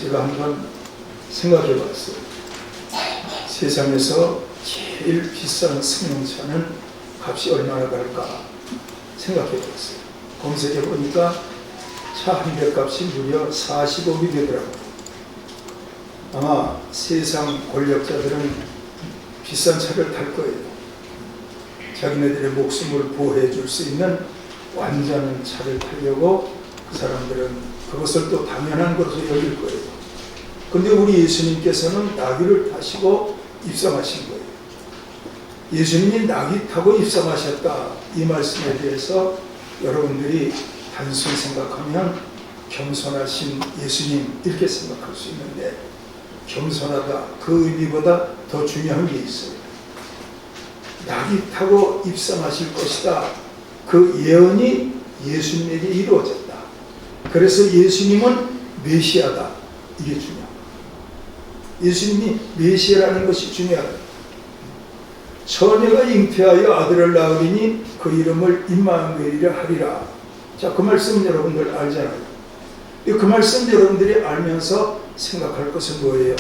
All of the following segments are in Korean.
제가 한번 생각해 봤어요. 세상에서 제일 비싼 승용차는 값이 얼마나 갈까 생각해 봤어요. 검색해 보니까 차 한 대 값이 무려 40억이 되더라고요. 아마 세상 권력자들은 비싼 차를 탈 거예요. 자기네들의 목숨을 보호해 줄 수 있는 완전한 차를 타려고 그 사람들은 그것을 또 당연한 것으로 여길 거예요. 근데 우리 예수님께서는 나귀를 타시고 입성하신 거예요. 예수님이 나귀 타고 입성하셨다, 이 말씀에 대해서 여러분들이 단순히 생각하면 겸손하신 예수님 이렇게 생각할 수 있는데, 겸손하다 그 의미보다 더 중요한 게 있어요. 나귀 타고 입성하실 것이다, 그 예언이 예수님에게 이루어졌다. 그래서 예수님은 메시아다, 이게 중요합니다. 예수님이 메시아라는 것이 중요하다. 처녀가 잉태하여 아들을 낳으리니 그 이름을 임마누엘이라 하리라. 자, 그 말씀 여러분들 알잖아요. 그 말씀 여러분들이 알면서 생각할 것은 뭐예요?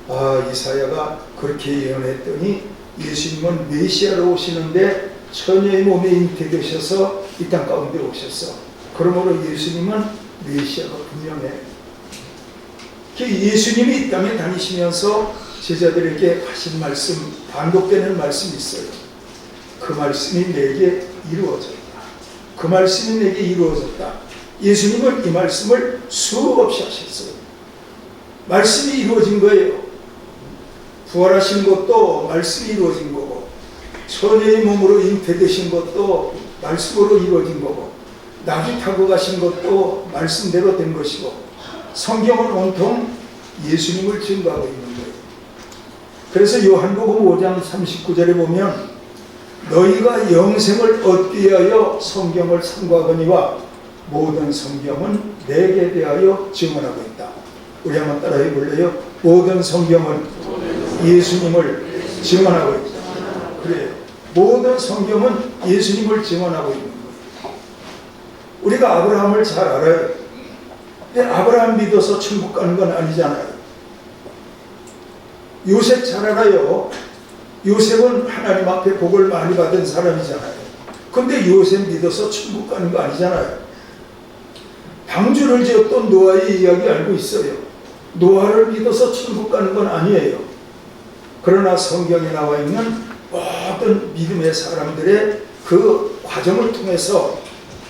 아, 이사야가 그렇게 예언했더니 예수님은 메시아로 오시는데 처녀의 몸에 잉태되셔서 이 땅 가운데 오셨어. 그러므로 예수님은 메시아가 분명해. 예수님이 이 땅에 다니시면서 제자들에게 하신 말씀, 반복되는 말씀이 있어요. 그 말씀이 내게 이루어졌다. 그 말씀이 내게 이루어졌다. 예수님은 이 말씀을 수없이 하셨어요. 말씀이 이루어진 거예요. 부활하신 것도 말씀이 이루어진 거고, 처녀의 몸으로 잉태되신 것도 말씀으로 이루어진 거고, 나귀 타고 가신 것도 말씀대로 된 것이고, 성경은 온통 예수님을 증거하고 있는 거예요. 그래서 요한복음 5장 39절에 보면 너희가 영생을 얻기 위하여 성경을 삼가거니와 모든 성경은 내게 대하여 증언하고 있다. 우리 한번 따라해 볼래요? 모든 성경은 예수님을 증언하고 있다. 그래요. 모든 성경은 예수님을 증언하고 있는 거예요. 우리가 아브라함을 잘 알아요. 근데 아브라함 믿어서 천국 가는 건 아니잖아요. 요셉 잘 알아요. 요셉은 하나님 앞에 복을 많이 받은 사람이잖아요. 근데 요셉 믿어서 천국 가는 거 아니잖아요. 방주를 지었던 노아의 이야기 알고 있어요. 노아를 믿어서 천국 가는 건 아니에요. 그러나 성경에 나와 있는 모든 믿음의 사람들의 그 과정을 통해서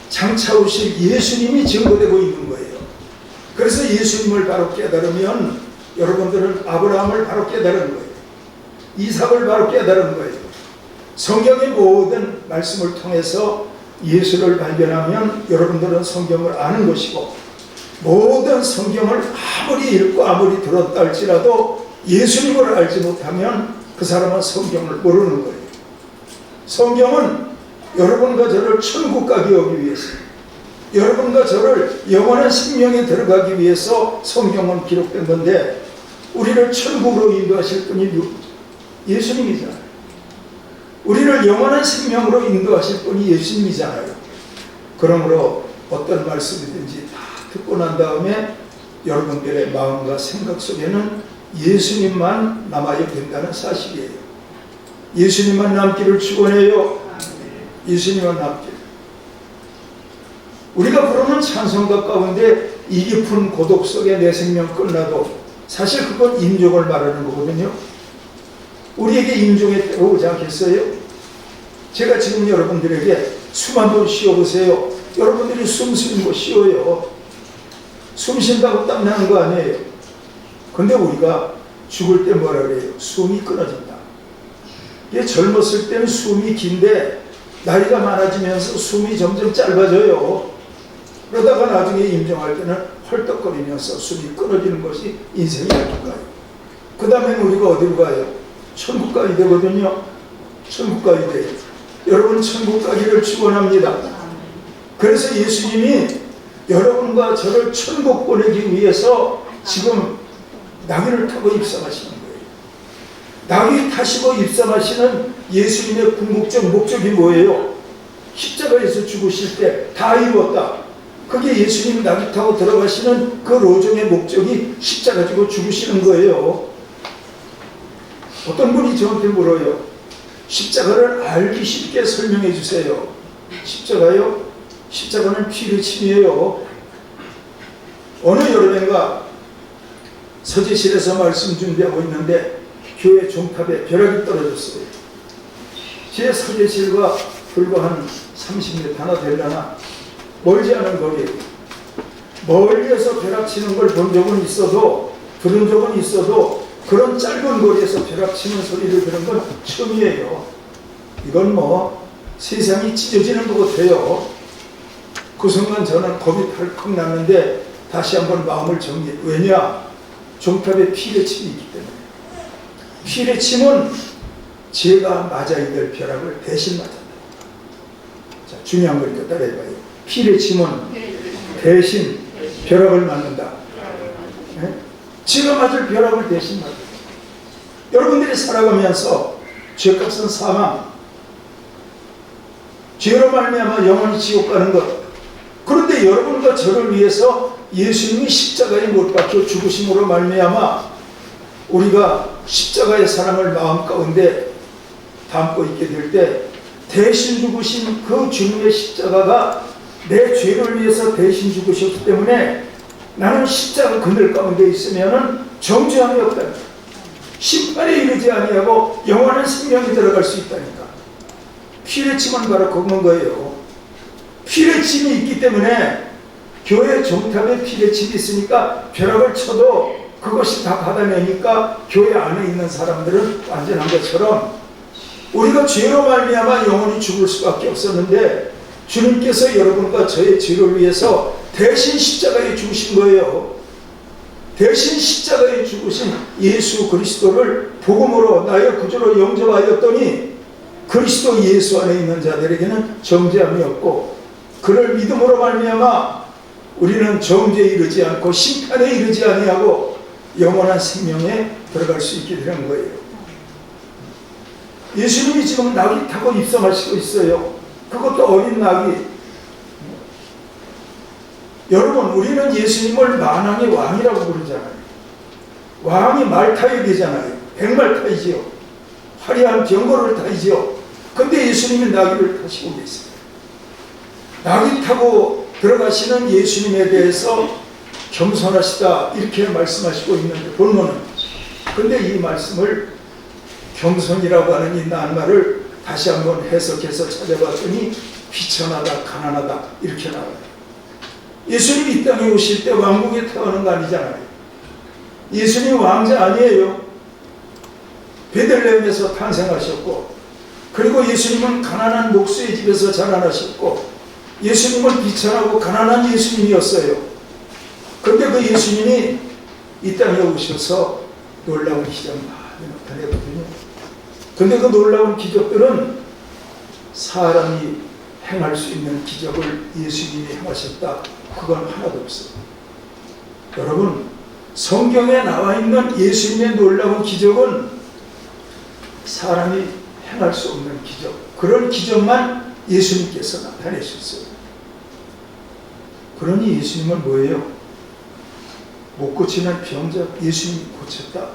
장차 오실 예수님이 증거되고 있는 거예요. 그래서 예수님을 바로 깨달으면 여러분들은 아브라함을 바로 깨달은 거예요. 이삭을 바로 깨달은 거예요. 성경의 모든 말씀을 통해서 예수를 발견하면 여러분들은 성경을 아는 것이고, 모든 성경을 아무리 읽고 아무리 들었다 할지라도 예수님을 알지 못하면 그 사람은 성경을 모르는 거예요. 성경은 여러분과 저를 천국 가게 하기 위해서, 여러분과 저를 영원한 생명에 들어가기 위해서 성경은 기록된 건데, 우리를 천국으로 인도하실 분이 예수님이잖아요. 우리를 영원한 생명으로 인도하실 분이 예수님이잖아요. 그러므로 어떤 말씀이든지 다 듣고 난 다음에 여러분들의 마음과 생각 속에는 예수님만 남아야 된다는 사실이에요. 예수님만 남기를 축원해요. 예수님만 남기를. 우리가 부르는 찬송가 가운데 이 깊은 고독 속에 내 생명 끝나도, 사실 그건 임종을 말하는 거거든요. 우리에게 임종의 때가 오지 않겠어요? 제가 지금 여러분들에게 숨 한번 쉬어보세요. 여러분들이 숨 쉬는 거 쉬어요. 숨 쉰다고 땀 나는 거 아니에요. 근데 우리가 죽을 때 뭐라 그래요? 숨이 끊어진다. 이게 젊었을 때는 숨이 긴데 나이가 많아지면서 숨이 점점 짧아져요. 그러다가 나중에 임종할 때는 헐떡거리면서 숨이 끊어지는 것이 인생이 아닐까요? 그 다음에 우리가 어디로 가요? 천국 가야 되거든요. 천국 가야 돼요. 여러분 천국 가기를 축원합니다. 그래서 예수님이 여러분과 저를 천국 보내기 위해서 지금 나귀를 타고 입성하시는 거예요. 나귀 타시고 입성하시는 예수님의 궁극적 목적이 뭐예요? 십자가에서 죽으실 때 다 이루었다. 그게 예수님이 나귀 타고 들어가시는 그 로정의 목적이 십자가 지고 죽으시는 거예요. 어떤 분이 저한테 물어요. 십자가를 알기 쉽게 설명해 주세요. 십자가요? 십자가는 피를 침이에요. 어느 여름엔가 서재실에서 말씀 준비하고 있는데 교회 종탑에 벼락이 떨어졌어요. 제 서재실과 불과 한 30m나 되려나 멀지 않은 거리에 멀리에서 벼락 치는 걸 본 적은 있어도 들은 적은 있어도 그런 짧은 거리에서 벼락 치는 소리를 들은 건 처음이에요. 이건 뭐 세상이 찢어지는 것 같아요. 그 순간 저는 겁이 덜컥 났는데 다시 한번 마음을 정리해. 왜냐? 종탑에 피를 침이 있기 때문에. 피를 침은 제가 맞아야 될 벼락을 대신 맞았다. 자, 중요한 거니까 따라해봐요. 피를 침은 대신 벼락을 맞는다. 네? 제가 맞을 벼락을 대신 맞는다. 여러분들이 살아가면서 죄값은 사망, 죄로 말미암아 영원히 지옥 가는 것. 그런데 여러분과 저를 위해서 예수님이 십자가에 못 박혀 죽으심으로 말미암아 우리가 십자가의 사랑을 마음 가운데 담고 있게 될 때 대신 죽으신 그 주님의 십자가가 내 죄를 위해서 대신 죽으셨기 때문에 나는 십자가 그늘 가운데 있으면은 정죄함이 없다니까. 심판에 이르지 아니하고 영원한 생명이 들어갈 수 있다니까. 피를 침은 바로 그런 거예요. 피를 침이 있기 때문에 교회 종탑에 피를 침이 있으니까 벼락을 쳐도 그것이 다 받아내니까 교회 안에 있는 사람들은 완전한 것처럼 우리가 죄로 말미암아 영원히 죽을 수밖에 없었는데 주님께서 여러분과 저의 죄를 위해서 대신 십자가에 죽으신 거예요. 대신 십자가에 죽으신 예수 그리스도를 복음으로 나의 구주로 영접하였더니 그리스도 예수 안에 있는 자들에게는 정죄함이 없고 그를 믿음으로 말미암아 우리는 정죄에 이르지 않고 심판에 이르지 아니하고 영원한 생명에 들어갈 수 있게 되는 거예요. 예수님이 지금 나귀 타고 입성하시고 있어요. 그것도 어린 나귀. 여러분, 우리는 예수님을 만왕의 왕이라고 부르잖아요. 왕이 말 타야 되잖아요. 백말 타이지요. 화려한 병거를 타이지요. 근데 예수님이 나귀를 타시고 계세요. 나귀 타고 들어가시는 예수님에 대해서 겸손하시다 이렇게 말씀하시고 있는데 본문은 근데 이 말씀을 겸손이라고 하는 이 낱말을 다시 한번 해석해서 찾아봤더니 비천하다 가난하다 이렇게 나와요. 예수님이 이 땅에 오실 때 왕국에 태어난 거 아니잖아요. 예수님 왕자 아니에요. 베들레헴에서 탄생하셨고 그리고 예수님은 가난한 목수의 집에서 자라나셨고 예수님은 비천하고 가난한 예수님이었어요. 그런데 그 예수님이 이 땅에 오셔서 놀라운 기적 많이 나타내거든요. 그런데 그 놀라운 기적들은 사람이 행할 수 있는 기적을 예수님이 행하셨다. 그건 하나도 없어요. 여러분, 성경에 나와 있는 예수님의 놀라운 기적은 사람이 행할 수 없는 기적, 그런 기적만 예수님께서 나타내셨어요. 그러니 예수님은 뭐예요? 못 고치는 병자 예수님이 고쳤다.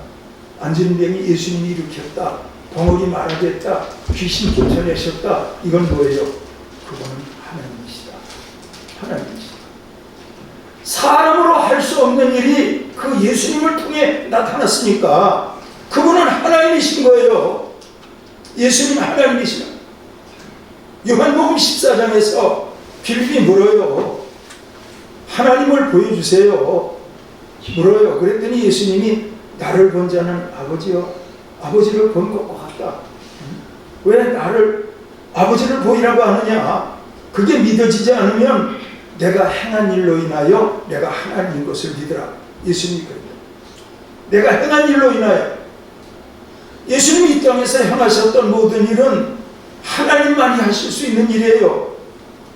앉은 병이 예수님이 일으켰다. 벙어리 말하게 했다. 귀신 쫓아내셨다. 이건 뭐예요? 그거는 하나님이시다. 하나님이시다. 사람으로 할 수 없는 일이 그 예수님을 통해 나타났으니까 그분은 하나님이신 거예요. 예수님 하나님이시다. 요한복음 14장에서 빌립이 물어요. 하나님을 보여주세요. 물어요. 그랬더니 예수님이 나를 본 자는 아버지를 본 것과 같다. 왜 나를 아버지를 보이라고 하느냐? 그게 믿어지지 않으면 내가 행한 일로 인하여 내가 하나님인 것을 믿으라. 예수님이 그랬다. 내가 행한 일로 인하여 예수님이 이 땅에서 행하셨던 모든 일은 하나님만이 하실 수 있는 일이에요.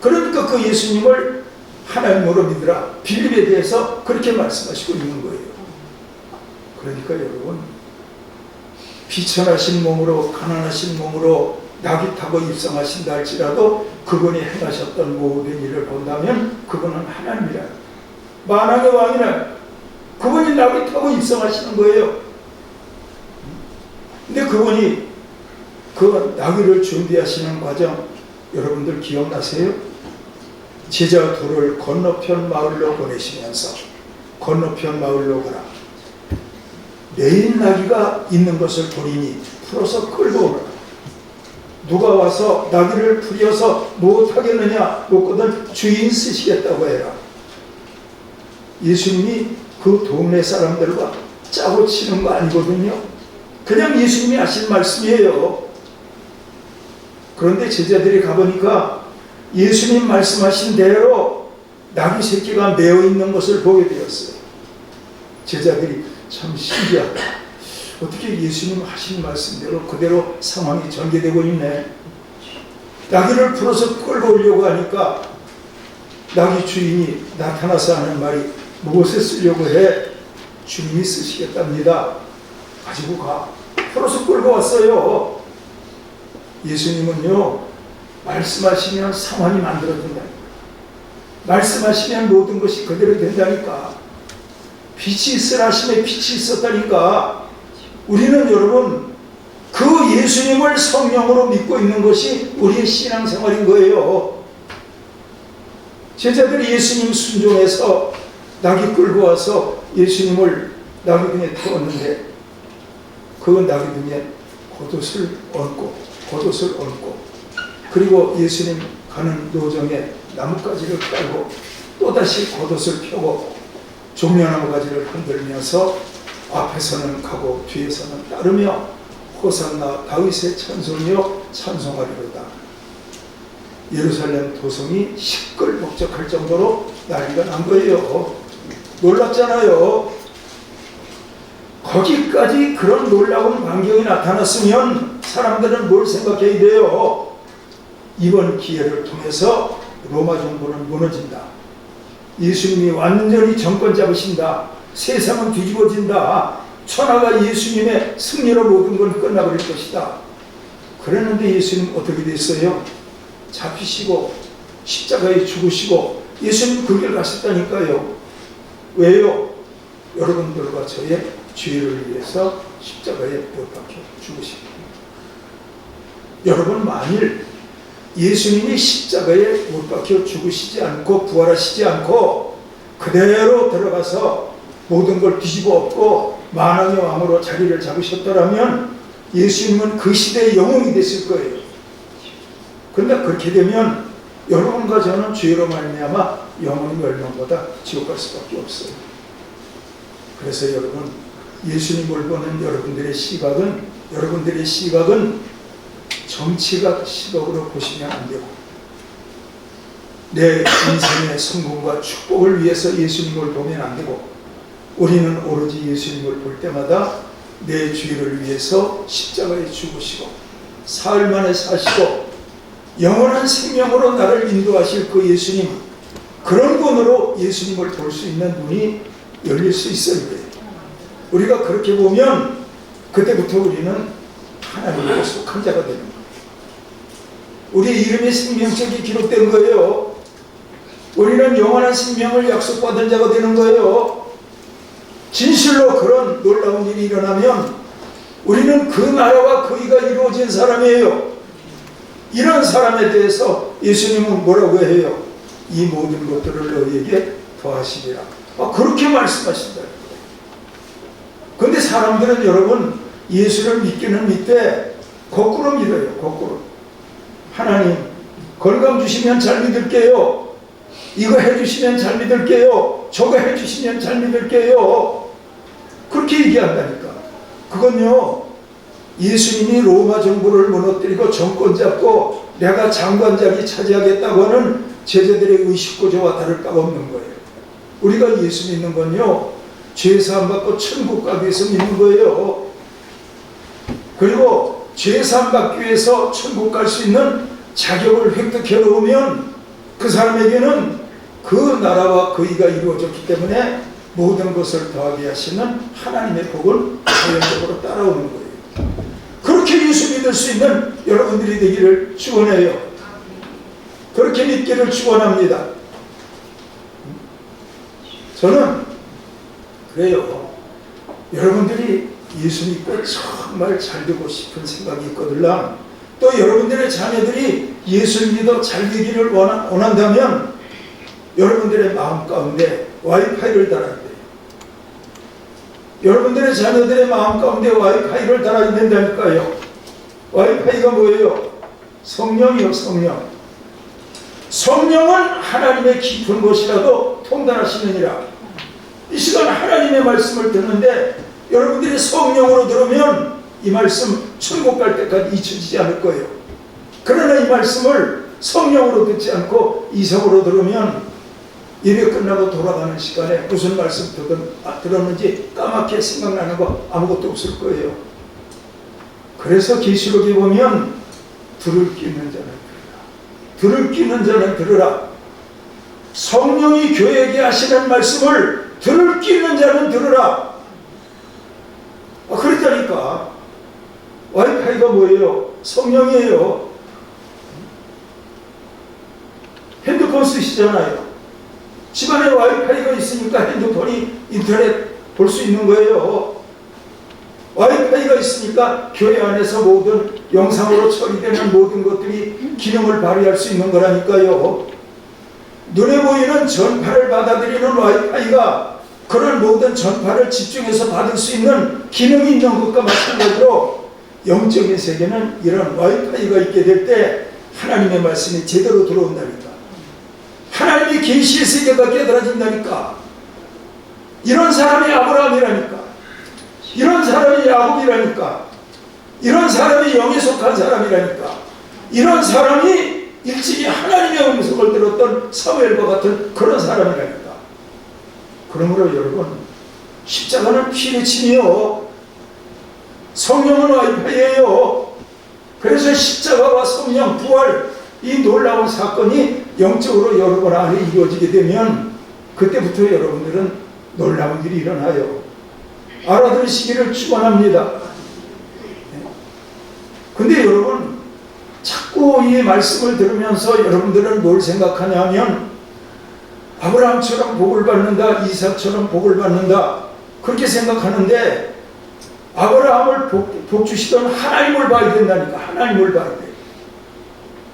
그러니까 그 예수님을 하나님으로 믿으라. 빌립에 대해서 그렇게 말씀하시고 있는 거예요. 그러니까 여러분, 비천하신 몸으로 가난하신 몸으로 낙이 타고 입성하신다 할지라도 그분이 행하셨던 모든 일을 본다면 그분은 하나님이라. 만왕의 왕이라. 그분이 낙이 타고 입성하시는 거예요. 근데 그분이 그 나귀를 준비하시는 과정 여러분들 기억나세요? 제자 둘을 건너편 마을로 보내시면서 건너편 마을로 가라. 메인 나귀가 있는 것을 보리니 풀어서 끌고 오라. 누가 와서 나귀를 풀어서 못하겠느냐 묻거든 주인 쓰시겠다고 해라. 예수님이 그 동네 사람들과 짜고 치는 거 아니거든요. 그냥 예수님이 하신 말씀이에요. 그런데 제자들이 가보니까 예수님 말씀하신 대로 나귀 새끼가 메어 있는 것을 보게 되었어요. 제자들이 참 신기하다. 어떻게 예수님 하신 말씀대로 그대로 상황이 전개되고 있네. 나귀를 풀어서 끌고 오려고 하니까 나귀 주인이 나타나서 하는 말이 무엇에 쓰려고 해? 주님이 쓰시겠답니다. 가지고 가. 풀어서 끌고 왔어요. 예수님은요, 말씀하시면 상황이 만들어진다니까. 말씀하시면 모든 것이 그대로 된다니까. 빛이 있으라 하심에 빛이 있었다니까. 우리는 여러분 그 예수님을 성령으로 믿고 있는 것이 우리의 신앙생활인 거예요. 제자들이 예수님 순종해서 나귀 끌고 와서 예수님을 나귀 등에 태웠는데 그 나귀 등에 겉옷을 얹고 그리고 예수님 가는 노정에 나뭇가지를 깔고 또다시 겉옷을 펴고 종려나무 가지를 흔들면서 앞에서는 가고 뒤에서는 따르며 호산나 다윗의 찬송이여 찬송하리로다. 예루살렘 도성이 시끌벅적할 정도로 난리가 난 거예요. 놀랐잖아요. 거기까지 그런 놀라운 광경이 나타났으면 사람들은 뭘 생각해야 돼요? 이번 기회를 통해서 로마 정부는 무너진다. 예수님이 완전히 정권 잡으신다. 세상은 뒤집어진다. 천하가 예수님의 승리로 모든 건 끝나버릴 것이다. 그랬는데 예수님 어떻게 됐어요? 잡히시고 십자가에 죽으시고 예수님 그 길 가셨다니까요. 왜요? 여러분들과 저의 죄를 위해서 십자가에 못 박혀 죽으십니다. 여러분 만일 예수님이 십자가에 못 박혀 죽으시지 않고 부활하시지 않고 그대로 들어가서 모든 걸 뒤집어 엎고 만왕의 왕으로 자리를 잡으셨더라면 예수님은 그 시대의 영웅이 됐을 거예요. 그런데 그렇게 되면 여러분과 저는 죄로 말미암아 영원히 멸망보다 지옥 갈 수밖에 없어요. 그래서 여러분 예수님을 보는 여러분들의 시각은 정치가 시각으로 보시면 안 되고 내 인생의 성공과 축복을 위해서 예수님을 보면 안 되고 우리는 오로지 예수님을 볼 때마다 내 죄를 위해서 십자가에 죽으시고 사흘 만에 사시고 영원한 생명으로 나를 인도하실 그 예수님, 그런 분으로 예수님을 볼 수 있는 눈이 열릴 수 있어요. 우리가 그렇게 보면 그때부터 우리는 하나님께 속한 자가 되는 거예요. 우리의 이름이 생명책에 기록된 거예요. 우리는 영원한 생명을 약속받은 자가 되는 거예요. 진실로 그런 놀라운 일이 일어나면 우리는 그 나라와 그 의가 이루어진 사람이에요. 이런 사람에 대해서 예수님은 뭐라고 해요? 이 모든 것들을 너희에게 더하시리라. 그렇게 말씀하신다. 그런데 사람들은 여러분 예수를 믿기는 믿되 거꾸로 믿어요. 거꾸로. 하나님 건강 주시면 잘 믿을게요. 이거 해주시면 잘 믿을게요. 저거 해주시면 잘 믿을게요. 그렇게 얘기한다니까. 그건요, 예수님이 로마 정부를 무너뜨리고 정권 잡고 내가 장관 자리 차지하겠다고 하는 제자들의 의식구조와 다를 바가 없는 거예요. 우리가 예수 믿는 건요, 죄사함 받고 천국 가기 위해서 믿는 거예요. 그리고 죄사함 받기 위해서 천국 갈 수 있는 자격을 획득해 놓으면 그 사람에게는 그 나라와 그 의가 이루어졌기 때문에 모든 것을 더하게 하시는 하나님의 복은 자연적으로 따라오는 거예요. 그렇게 예수 믿을 수 있는 여러분들이 되기를 축원해요. 그렇게 믿기를 축원합니다. 저는 그래요. 여러분들이 예수 믿고 정말 잘 되고 싶은 생각이 있거들랑, 또 여러분들의 자녀들이 예수 믿어 잘 되기를 원한다면 여러분들의 마음 가운데 와이파이를 달아야 돼요. 여러분들의 자녀들의 마음 가운데 와이파이를 달아야 된다니까요. 와이파이가 뭐예요? 성령이요, 성령. 성령은 하나님의 깊은 곳이라도 통달하시느니라. 이 시간 하나님의 말씀을 듣는데 여러분들이 성령으로 들으면 이 말씀 천국 갈 때까지 잊혀지지 않을 거예요. 그러나 이 말씀을 성령으로 듣지 않고 이성으로 들으면 예배 끝나고 돌아가는 시간에 무슨 말씀 들었는지 까맣게 생각나는 거 아무것도 없을 거예요. 그래서 계시록에 보면 들을 귀 있는 자는 들으라. 들을 귀 있는 자는 들으라. 성령이 교회에게 하시는 말씀을 들을 귀 있는 자는 들으라. 그랬다니까. 와이파이가 뭐예요? 성령이에요. 핸드폰 쓰시잖아요. 집안에 와이파이가 있으니까 핸드폰이 인터넷 볼 수 있는 거예요. 와이파이가 있으니까 교회 안에서 모든 영상으로 처리되는 모든 것들이 기능을 발휘할 수 있는 거라니까요. 눈에 보이는 전파를 받아들이는 와이파이가 그런 모든 전파를 집중해서 받을 수 있는 기능이 있는 것과 마찬가지로 영적인 세계는 이런 와이파이가 있게 될 때 하나님의 말씀이 제대로 들어온다니까. 하나님의 계시의 세계가 깨달아진다니까. 이런 사람이 아브라함이라니까. 이런 사람이 야곱이라니까. 이런 사람이 영에 속한 사람이라니까. 이런 사람이 일찍이 하나님의 음성을 들었던 사무엘과 같은 그런 사람이라니까. 그러므로 여러분, 십자가는 피의 침이요, 성령은 와이파이예요. 그래서 십자가와 성령, 부활, 이 놀라운 사건이 영적으로 여러분 안에 이루어지게 되면 그때부터 여러분들은 놀라운 일이 일어나요. 알아들으시기를 축원합니다. 근데 여러분, 자꾸 이 말씀을 들으면서 여러분들은 뭘 생각하냐면 아브라함처럼 복을 받는다, 이삭처럼 복을 받는다, 그렇게 생각하는데 아브라함을 복 주시던 하나님을 봐야 된다니까. 하나님을 봐야 돼.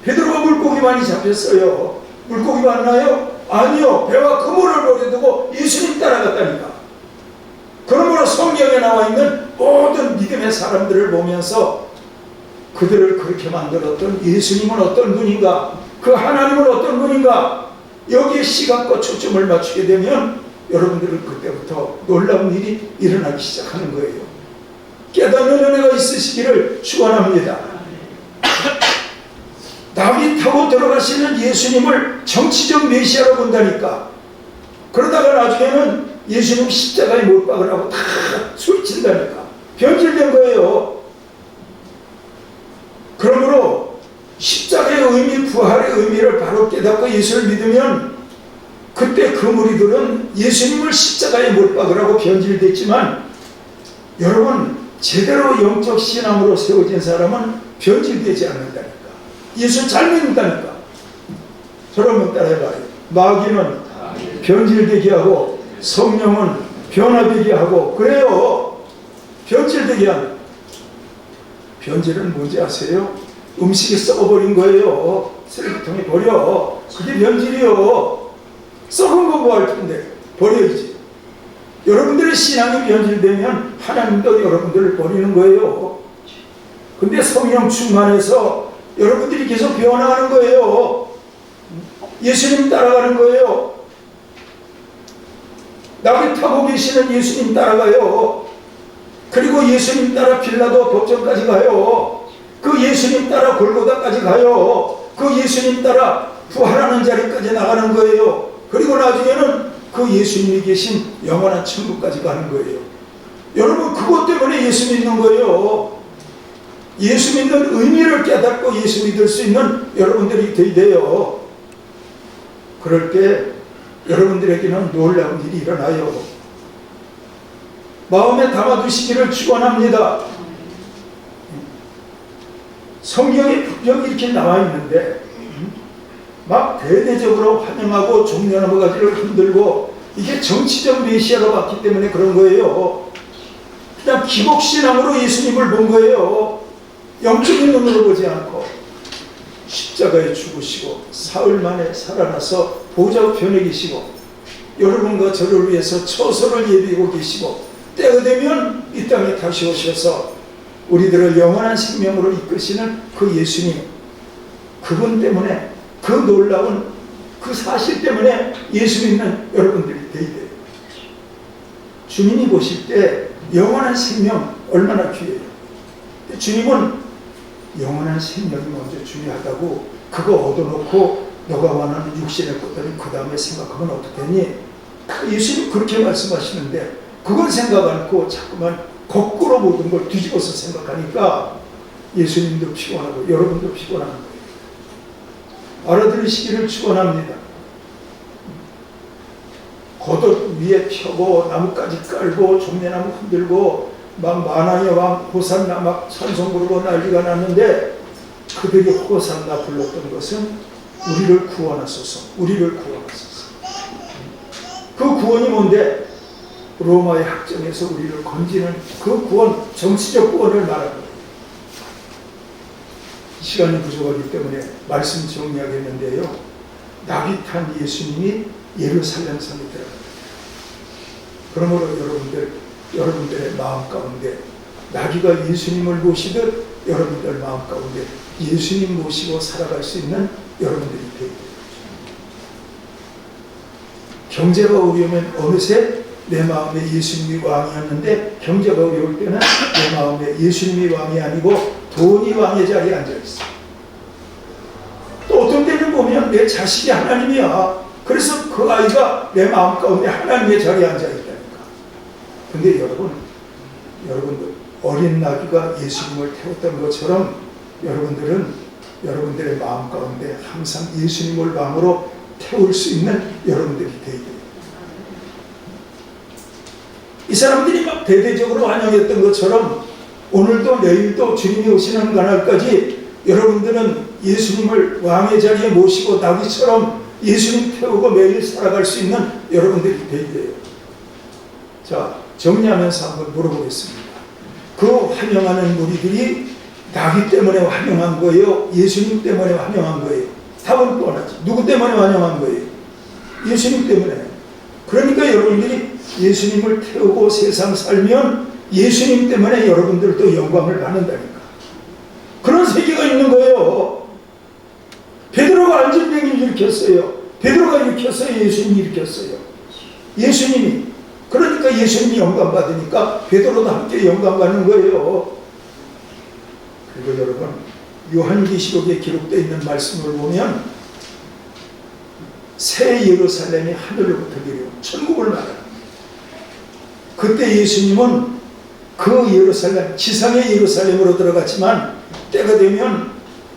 베드로가 물고기 많이 잡혔어요. 물고기 맞나요? 아니요. 배와 그물을 버려두고 예수님 따라갔다니까. 그러므로 성경에 나와 있는 모든 믿음의 사람들을 보면서 그들을 그렇게 만들었던 예수님은 어떤 분인가, 그 하나님은 어떤 분인가, 여기에 시각과 초점을 맞추게 되면 여러분들은 그때부터 놀라운 일이 일어나기 시작하는 거예요. 깨닫는 은혜가 있으시기를 축원합니다. 낙이 타고 들어가시는 예수님을 정치적 메시아로 본다니까. 그러다가 나중에는 예수님 십자가에 못 박으라고 다 소리친다니까. 변질된 거예요. 그러므로 십자가의 의미, 부활의 의미를 바로 깨닫고 예수를 믿으면 그때 그 무리들은 예수님을 십자가에 못 박으라고 변질됐지만, 여러분, 제대로 영적 신앙으로 세워진 사람은 변질되지 않는다니까. 예수 잘 믿는다니까. 저러면 따라해봐요. 마귀는 변질되게 하고 성령은 변화되게 하고, 그래요. 변질되게 하는. 변질은 뭔지 아세요? 음식이 썩어버린 거예요. 쓰레기통에 버려. 그게 변질이요. 썩은 거 뭐 할 텐데 버려야지. 여러분들의 신앙이 변질되면 하나님도 여러분들을 버리는 거예요. 근데 성령 충만해서 여러분들이 계속 변화하는 거예요. 예수님 따라가는 거예요. 낙에 타고 계시는 예수님 따라가요. 그리고 예수님 따라 빌라도 법정까지 가요. 그 예수님 따라 골고다까지 가요. 그 예수님 따라 부활하는 자리까지 나가는 거예요. 그리고 나중에는 그 예수님이 계신 영원한 천국까지 가는 거예요. 여러분, 그것 때문에 예수 믿는 거예요. 예수 믿는 의미를 깨닫고 예수 믿을 수 있는 여러분들이 되어야 돼요. 그럴 때 여러분들에게는 놀라운 일이 일어나요. 마음에 담아두시기를 축원합니다. 성경에 분명히 이렇게 나와 있는데 막 대대적으로 환영하고 종려나무 가지를 흔들고 이게 정치적 메시아로 봤기 때문에 그런 거예요. 그냥 기복신앙으로 예수님을 본 거예요. 영적인 눈으로 보지 않고 십자가에 죽으시고 사흘 만에 살아나서 보좌 우편에 계시고 여러분과 저를 위해서 처소를 예비하고 계시고 때가 되면 이 땅에 다시 오셔서 우리들을 영원한 생명으로 이끄시는 그 예수님, 그분 때문에, 그 놀라운 그 사실 때문에 예수 믿는 여러분들이 되어야 돼요. 주님이 보실 때 영원한 생명 얼마나 귀해요. 주님은 영원한 생명이 먼저 중요하다고 그거 얻어놓고 너가 원하는 육신의 것들은 그 다음에 생각하면 어떡하니? 예수님 그렇게 말씀하시는데 그건 생각 않고 자꾸만 거꾸로 모든 걸 뒤집어서 생각하니까 예수님도 피곤하고 여러분도 피곤한 거예요. 알아들으시기를 축원합니다. 겉옷 위에 펴고 나뭇가지 깔고 종려나무 흔들고 막 만왕의 왕 호산나 막 찬송 부르고 난리가 났는데 그들이 호산나 불렀던 것은 우리를 구원하소서, 우리를 구원하소서. 그 구원이 뭔데? 로마의 학정에서 우리를 건지는 그 구원, 정치적 구원을 말하는 거예요. 시간이 부족하기 때문에 말씀 정리하겠는데요. 낙이 탄 예수님이 예루살렘 성에 들어갑니다. 그러므로 여러분들의 마음 가운데 나귀가 예수님을 모시듯 여러분들 마음 가운데 예수님 모시고 살아갈 수 있는 여러분들이 되어야 됩니다. 경제가 어려우면 어느새 내 마음에 예수님이 왕이었는데 경제가 어려울 때는 내 마음에 예수님이 왕이 아니고 돈이 왕의 자리에 앉아있어. 또 어떤 때는 보면 내 자식이 하나님이야. 그래서 그 아이가 내 마음 가운데 하나님의 자리에 앉아있다니까. 근데 여러분들 어린 나귀가 예수님을 태웠던 것처럼 여러분들은 여러분들의 마음 가운데 항상 예수님을 왕으로 태울 수 있는 여러분들이 되어야 돼요. 이 사람들이 막 대대적으로 환영했던 것처럼 오늘도 내일도 주님이 오시는 그날까지 여러분들은 예수님을 왕의 자리에 모시고 나귀처럼 예수님 태우고 매일 살아갈 수 있는 여러분들이 되어야 돼요. 자, 정리하면서 한번 물어보겠습니다. 그 환영하는 무리들이 나귀 때문에 환영한 거예요? 예수님 때문에 환영한 거예요? 답은 뻔하지. 누구 때문에 환영한 거예요? 예수님 때문에. 그러니까 여러분들이 예수님을 태우고 세상 살면 예수님 때문에 여러분들도 영광을 받는다니까. 그런 세계가 있는 거예요. 베드로가 안전병을 일으켰어요. 베드로가 일으켰어요? 예수님이 일으켰어요? 예수님이. 그러니까 예수님이 영광 받으니까 베드로도 함께 영광 받는 거예요. 그리고 여러분, 요한계시록에 기록되어 있는 말씀을 보면 새 예루살렘이 하늘로부터 내려온 천국을 말합니다. 그때 예수님은 그 예루살렘, 지상의 예루살렘으로 들어갔지만 때가 되면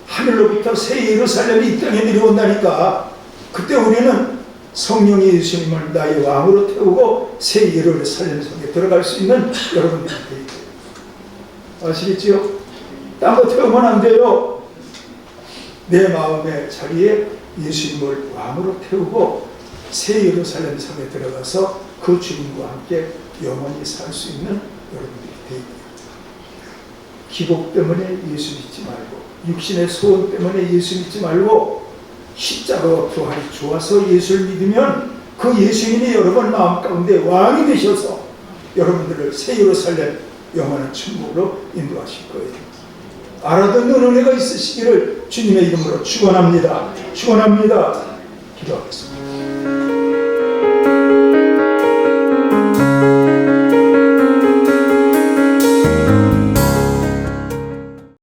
하늘로부터 새 예루살렘이 이 땅에 내려온다니까. 그때 우리는 성령의 예수님을 나의 왕으로 태우고 새 예루살렘 성에 들어갈 수 있는 여러분들이 되어요. 아시겠지요? 딴 거 태우면 안 돼요. 내 마음의 자리에 예수님을 왕으로 태우고 새 예루살렘 성에 들어가서 그 주님과 함께 영원히 살 수 있는 여러분들이 되어야 돼요. 기복 때문에 예수 믿지 말고, 육신의 소원 때문에 예수 믿지 말고, 십자가와 부활이 좋아서 예수를 믿으면 그 예수님이 여러분 마음 가운데 왕이 되셔서 여러분들을 새 예루살렘 영원한 천국으로 인도하실 거예요. 알아듣는 은혜가 있으시기를 주님의 이름으로 축원합니다. 축원합니다. 기도하겠습니다.